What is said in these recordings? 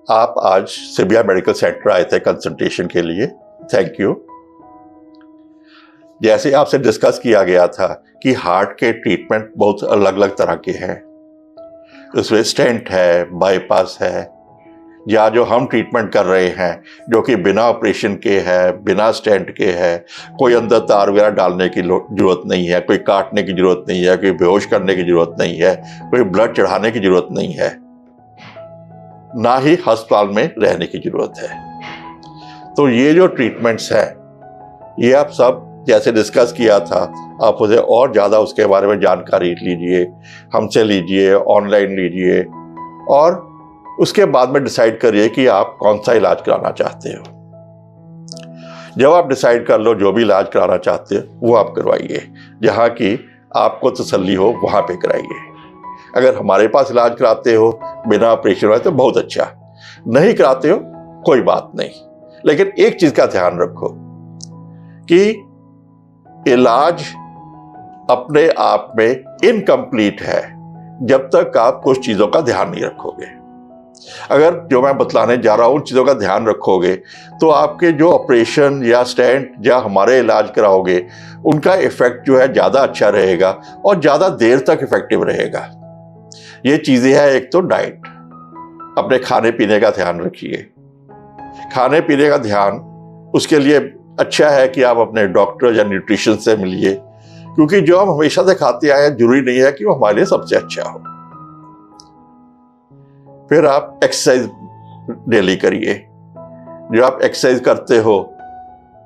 आप आज Sibia medical centre आए थे कंसल्टेशन के लिए, थैंक यू। जैसे आपसे डिस्कस किया गया था कि हार्ट के ट्रीटमेंट बहुत अलग अलग तरह के हैं, उसमें स्टेंट है, बाईपास है, या जो हम ट्रीटमेंट कर रहे हैं जो कि बिना ऑपरेशन के है, बिना स्टेंट के है, कोई अंदर तार वगैरह डालने की जरूरत नहीं है, कोई काटने की जरूरत नहीं है, कोई बेहोश करने की जरूरत नहीं है, कोई ब्लड चढ़ाने की जरूरत नहीं है, ना ही अस्पताल में रहने की जरूरत है। तो ये जो ट्रीटमेंट्स हैं ये आप सब जैसे डिस्कस किया था, आप उसे और ज़्यादा उसके बारे में जानकारी लीजिए, हमसे लीजिए, ऑनलाइन लीजिए, और उसके बाद में डिसाइड करिए कि आप कौन सा इलाज कराना चाहते हो। जब आप डिसाइड कर लो जो भी इलाज कराना चाहते हो वो आप करवाइए, जहाँ की आपको तसल्ली हो वहाँ पे कराइए। अगर हमारे पास इलाज कराते हो बिना ऑपरेशन वाले तो बहुत अच्छा, नहीं कराते हो कोई बात नहीं, लेकिन एक चीज़ का ध्यान रखो कि इलाज अपने आप में इनकम्प्लीट है जब तक आप कुछ चीज़ों का ध्यान नहीं रखोगे। अगर जो मैं बतलाने जा रहा हूं उन चीज़ों का ध्यान रखोगे तो आपके जो ऑपरेशन या स्टेंट या हमारे इलाज कराओगे उनका इफेक्ट जो है ज़्यादा अच्छा रहेगा और ज़्यादा देर तक इफेक्टिव रहेगा। ये चीज़ें हैं, एक तो डाइट, अपने खाने पीने का ध्यान रखिए। खाने पीने का ध्यान उसके लिए अच्छा है कि आप अपने डॉक्टर या न्यूट्रिशन से मिलिए, क्योंकि जो हम हमेशा से खाते आए हैं जरूरी नहीं है कि वो हमारे लिए सबसे अच्छा हो। फिर आप एक्सरसाइज डेली करिए। जो आप एक्सरसाइज करते हो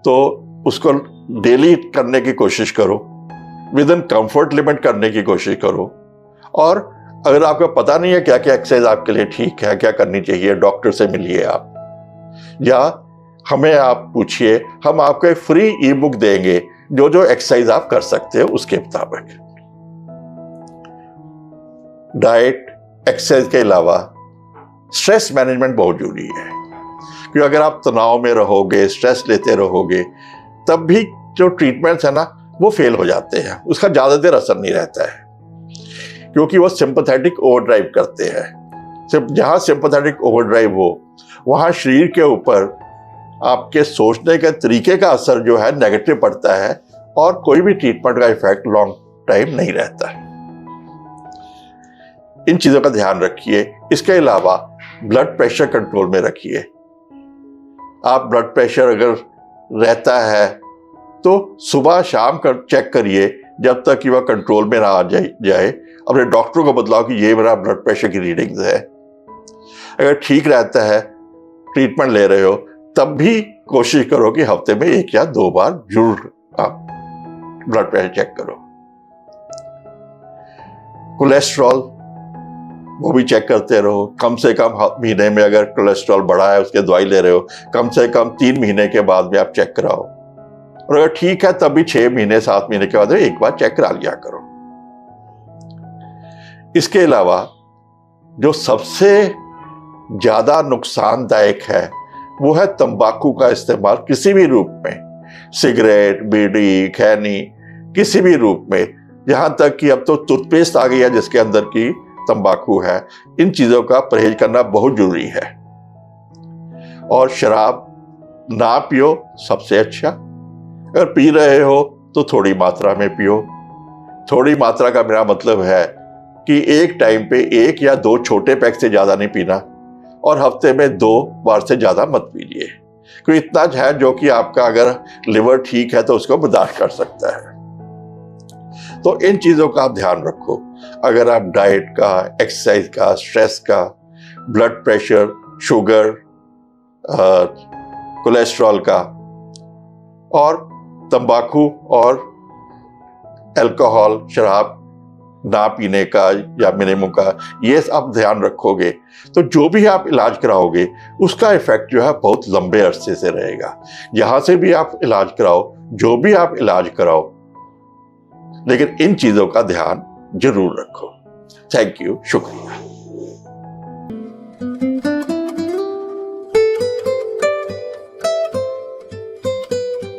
तो उसको डेली करने की कोशिश करो, विद इन कंफर्ट लिमिट करने की कोशिश करो। और अगर आपको पता नहीं है क्या क्या एक्सरसाइज आपके लिए ठीक है, क्या करनी चाहिए, डॉक्टर से मिलिए आप, या हमें आप पूछिए, हम आपको एक फ्री ई बुक देंगे जो जो एक्सरसाइज आप कर सकते हो उसके मुताबिक। डाइट, एक्सरसाइज के अलावा स्ट्रेस मैनेजमेंट बहुत जरूरी है, क्योंकि अगर आप तनाव में रहोगे, स्ट्रेस लेते रहोगे, तब भी जो ट्रीटमेंट्स है ना वो फेल हो जाते हैं, उसका ज़्यादा देर असर नहीं रहता है, क्योंकि वो सिंपैथेटिक ओवरड्राइव करते हैं। जहाँ सिंपैथेटिक ओवरड्राइव हो वहाँ शरीर के ऊपर आपके सोचने के तरीके का असर जो है नेगेटिव पड़ता है और कोई भी ट्रीटमेंट का इफेक्ट लॉन्ग टाइम नहीं रहता है। इन चीज़ों का ध्यान रखिए। इसके अलावा ब्लड प्रेशर कंट्रोल में रखिए। आप ब्लड प्रेशर अगर रहता है तो सुबह शाम कर चेक करिए जब तक कि वह कंट्रोल में ना आ जाए। अपने डॉक्टर को बतलाओ कि ये मेरा ब्लड प्रेशर की रीडिंग्स है। अगर ठीक रहता है, ट्रीटमेंट ले रहे हो, तब भी कोशिश करो कि हफ्ते में 1 या 2 बार जरूर आप ब्लड प्रेशर चेक करो। कोलेस्ट्रॉल वो भी चेक करते रहो। कम से कम महीने में अगर कोलेस्ट्रॉल बढ़ा है, उसके दवाई ले रहे हो, कम से कम 3 महीने के बाद में आप चेक कराओ। और अगर ठीक है तब भी 6 महीने 7 महीने के बाद एक बार चेक करा लिया करो। इसके अलावा जो सबसे ज्यादा नुकसानदायक है वो है तंबाकू का इस्तेमाल किसी भी रूप में, सिगरेट, बीड़ी, खैनी, किसी भी रूप में। यहां तक कि अब तो टूथपेस्ट आ गई है जिसके अंदर की तंबाकू है। इन चीजों का परहेज करना बहुत जरूरी है। और शराब ना पियो सबसे अच्छा। अगर पी रहे हो तो थोड़ी मात्रा में पियो। थोड़ी मात्रा का मेरा मतलब है कि एक टाइम पे 1 या 2 छोटे पैक से ज्यादा नहीं पीना, और हफ्ते में 2 बार से ज्यादा मत पीजिए। क्योंकि इतना है जो कि आपका अगर लिवर ठीक है तो उसको बर्दाश्त कर सकता है। तो इन चीजों का आप ध्यान रखो। अगर आप डाइट का, एक्सरसाइज का, स्ट्रेस का, ब्लड प्रेशर, शुगर, कोलेस्ट्रॉल का, और तंबाकू और अल्कोहल, शराब ना पीने का या मिनिमम का, ये आप ध्यान रखोगे तो जो भी आप इलाज कराओगे उसका इफेक्ट जो है बहुत लंबे अरसे से रहेगा। जहां से भी आप इलाज कराओ, जो भी आप इलाज कराओ, लेकिन इन चीजों का ध्यान जरूर रखो। थैंक यू, शुक्रिया।